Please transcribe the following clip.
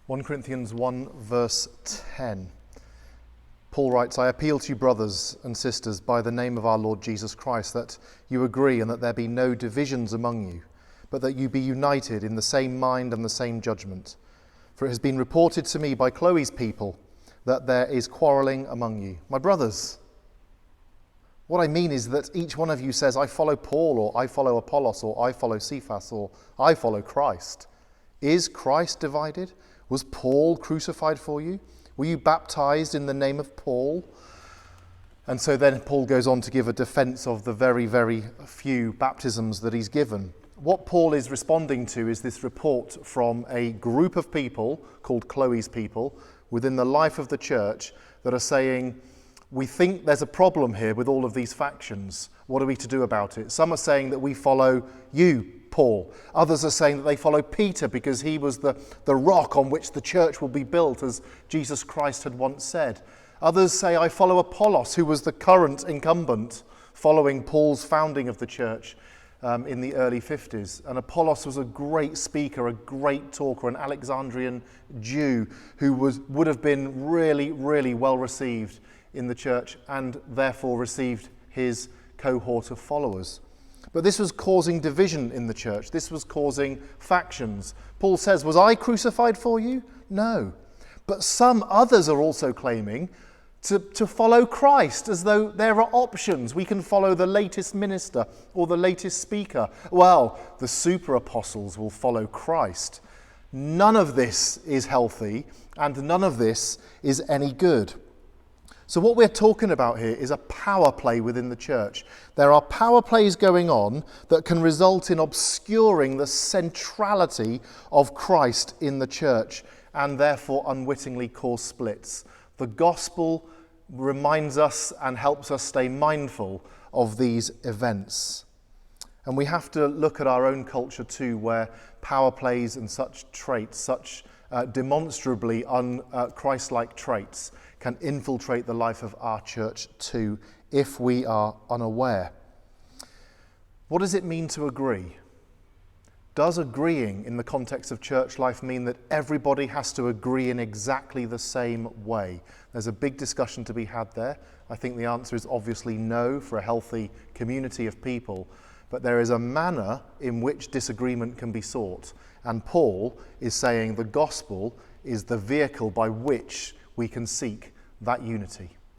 1 Corinthians 1 verse 10. Paul writes, I appeal to you, brothers and sisters, by the name of our Lord Jesus Christ, that you agree and that there be no divisions among you, but that you be united in the same mind and the same judgment. For it has been reported to me by Chloe's people that there is quarrelling among you. My brothers, what I mean is that each one of you says, I follow Paul, or I follow Apollos, or I follow Cephas, or I follow Christ. Is Christ divided? Was Paul crucified for you? Were you baptized in the name of Paul? And so then Paul goes on to give a defense of the very, very few baptisms that he's given. What Paul is responding to is this report from a group of people called Chloe's people within the life of the church that are saying, we think there's a problem here with all of these factions. What are we to do about it? Some are saying that we follow you, Paul. Others are saying that they follow Peter because he was the rock on which the church will be built, as Jesus Christ had once said. Others say, I follow Apollos, who was the current incumbent following Paul's founding of the church in the early 50s. And Apollos was a great speaker, a great talker, an Alexandrian Jew who would have been really, really well received in the church and therefore received his cohort of followers. But this was causing division in the church. This was causing factions. Paul says, was I crucified for you? No. But some others are also claiming to follow Christ, as though there are options. We can follow the latest minister or the latest speaker. Well, the super apostles will follow Christ. None of this is healthy, and none of this is any good. So what we're talking about here is a power play within the church. There are power plays going on that can result in obscuring the centrality of Christ in the church and therefore unwittingly cause splits. The gospel reminds us and helps us stay mindful of these events. And we have to look at our own culture too, where power plays and such traits, such demonstrably un-Christ-like traits, can infiltrate the life of our church too, if we are unaware. What does it mean to agree? Does agreeing in the context of church life mean that everybody has to agree in exactly the same way? There's a big discussion to be had there. I think the answer is obviously no for a healthy community of people. But there is a manner in which disagreement can be sought. And Paul is saying the gospel is the vehicle by which we can seek that unity.